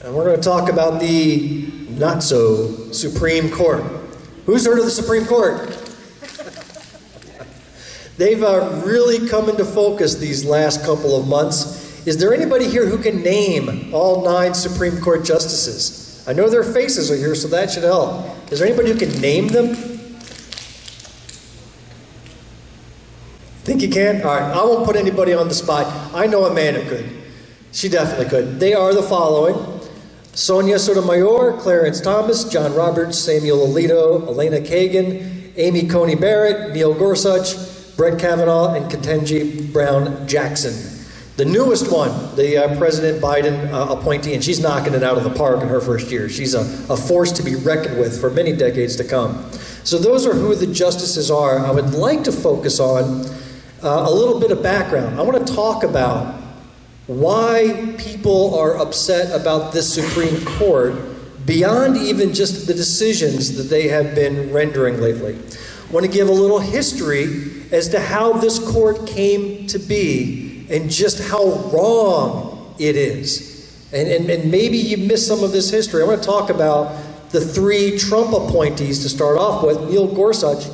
And we're going to talk about the not-so Supreme Court. Who's heard of the Supreme Court? They've really come into focus these last couple of months. Is there anybody here who can name all 9 Supreme Court justices? I know their faces are here, so that should help. Is there anybody who can name them? Think you can? All right, I won't put anybody on the spot. I know a man who could. She definitely could. They are the following: Sonia Sotomayor, Clarence Thomas, John Roberts, Samuel Alito, Elena Kagan, Amy Coney Barrett, Neil Gorsuch, Brett Kavanaugh, and Ketanji Brown Jackson. The newest one, the President Biden appointee, and she's knocking it out of the park in her first year. She's a force to be reckoned with for many decades to come. So those are who the justices are. I would like to focus on a little bit of background. I want to talk about why people are upset about this Supreme Court beyond even just the decisions that they have been rendering lately. I want to give a little history as to how this court came to be and just how wrong it is. And maybe you missed some of this history. I want to talk about the 3 Trump appointees to start off with. Neil Gorsuch.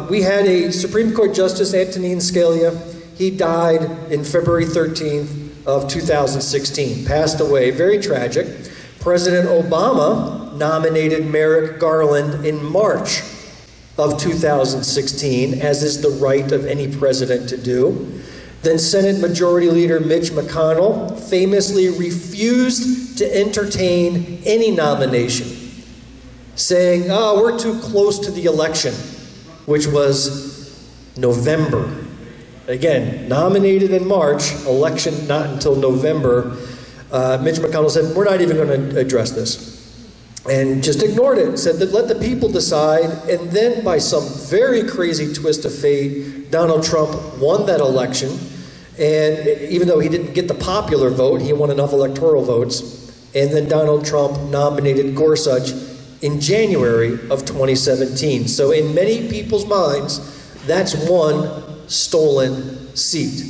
We had a Supreme Court Justice, Antonin Scalia. He died in February 13th of 2016, passed away, very tragic. President Obama nominated Merrick Garland in March of 2016, as is the right of any president to do. Then Senate Majority Leader Mitch McConnell famously refused to entertain any nomination, saying, "Oh, we're too close to the election," which was November. Again, nominated in March, election not until November. Mitch McConnell said, "We're not even going to address this." And just ignored it, said that let the people decide. And then by some very crazy twist of fate, Donald Trump won that election. And even though he didn't get the popular vote, he won enough electoral votes. And then Donald Trump nominated Gorsuch in January of 2017. So in many people's minds, that's one stolen seat.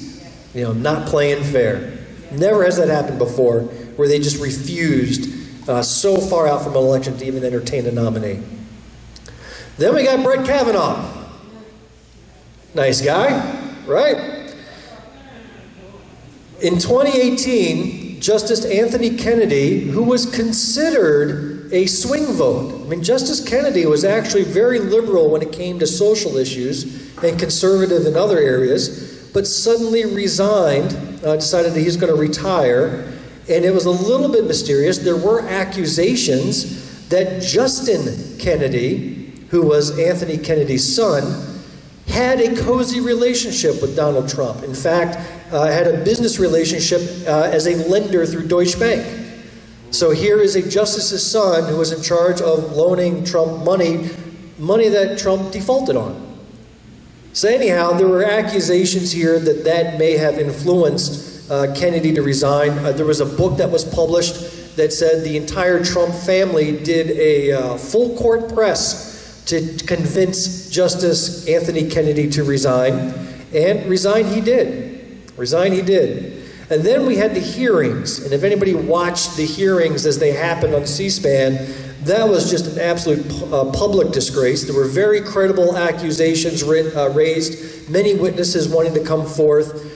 You know, not playing fair. Never has that happened before, where they just refused so far out from an election to even entertain a nominee. Then we got Brett Kavanaugh. Nice guy, right? In 2018, Justice Anthony Kennedy, who was considered a swing vote. I mean, Justice Kennedy was actually very liberal when it came to social issues and conservative in other areas, but suddenly resigned, decided that he's going to retire. And it was a little bit mysterious. There were accusations that Justin Kennedy, who was Anthony Kennedy's son, had a cozy relationship with Donald Trump. In fact, had a business relationship as a lender through Deutsche Bank. So here is a justice's son who was in charge of loaning Trump money that Trump defaulted on. So anyhow, there were accusations here that may have influenced Kennedy to resign. There was a book that was published that said the entire Trump family did a full court press to convince Justice Anthony Kennedy to resign, and resign he did. Resign he did. And then we had the hearings, and if anybody watched the hearings as they happened on C-SPAN, that was just an absolute public disgrace. There were very credible accusations raised, many witnesses wanting to come forth.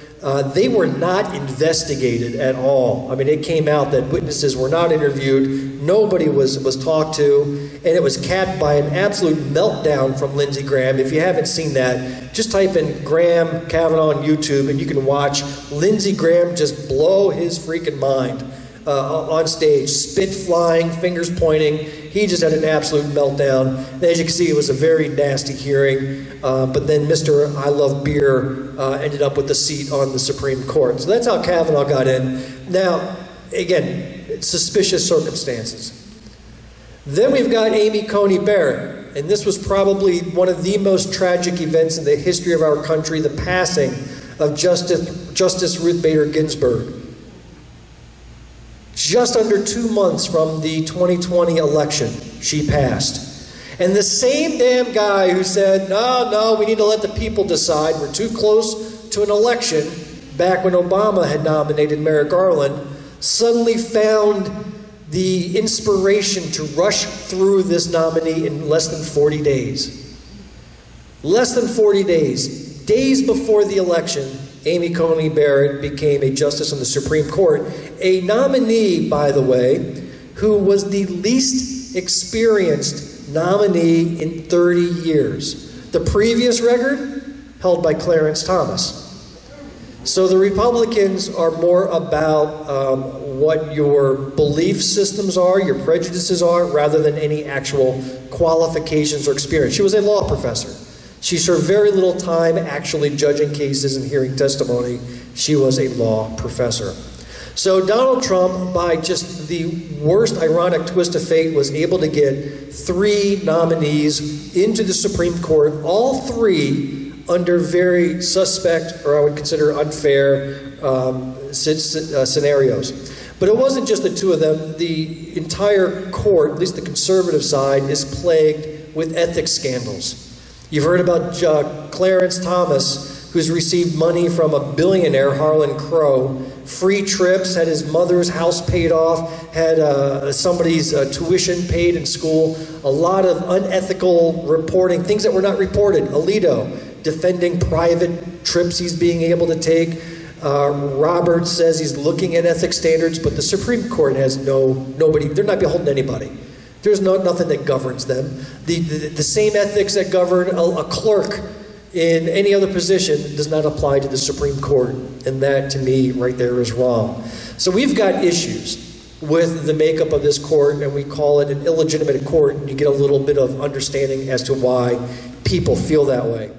They were not investigated at all. I mean, it came out that witnesses were not interviewed, nobody was talked to, and it was capped by an absolute meltdown from Lindsey Graham. If you haven't seen that, just type in Graham Kavanaugh on YouTube and you can watch Lindsey Graham just blow his freaking mind on stage, spit flying, fingers pointing. He just had an absolute meltdown. And as you can see, it was a very nasty hearing. But then Mr. I Love Beer ended up with the seat on the Supreme Court. So that's how Kavanaugh got in. Now, again, suspicious circumstances. Then we've got Amy Coney Barrett. And this was probably one of the most tragic events in the history of our country, the passing of Justice Ruth Bader Ginsburg. Just under 2 months from the 2020 election, she passed. And the same damn guy who said, no, we need to let the people decide, we're too close to an election, back when Obama had nominated Merrick Garland, suddenly found the inspiration to rush through this nominee in less than 40 days. Less than 40 days. Days before the election, Amy Coney Barrett became a justice on the Supreme Court, a nominee, by the way, who was the least experienced nominee in 30 years. The previous record held by Clarence Thomas. So the Republicans are more about what your belief systems are, your prejudices are, rather than any actual qualifications or experience. She was a law professor. She served very little time actually judging cases and hearing testimony. She was a law professor. So Donald Trump, by just the worst ironic twist of fate, was able to get 3 nominees into the Supreme Court, all 3 under very suspect, or I would consider unfair, scenarios. But it wasn't just the 2 of them. The entire court, at least the conservative side, is plagued with ethics scandals. You've heard about Clarence Thomas, who's received money from a billionaire, Harlan Crow, free trips, had his mother's house paid off, had somebody's tuition paid in school, a lot of unethical reporting, things that were not reported. Alito defending private trips he's being able to take. Roberts says he's looking at ethics standards, but the Supreme Court has nobody, they're not beholden to anybody. There's nothing that governs them. The same ethics that govern a clerk in any other position does not apply to the Supreme Court. And that, to me, right there is wrong. So we've got issues with the makeup of this court, and we call it an illegitimate court, and you get a little bit of understanding as to why people feel that way.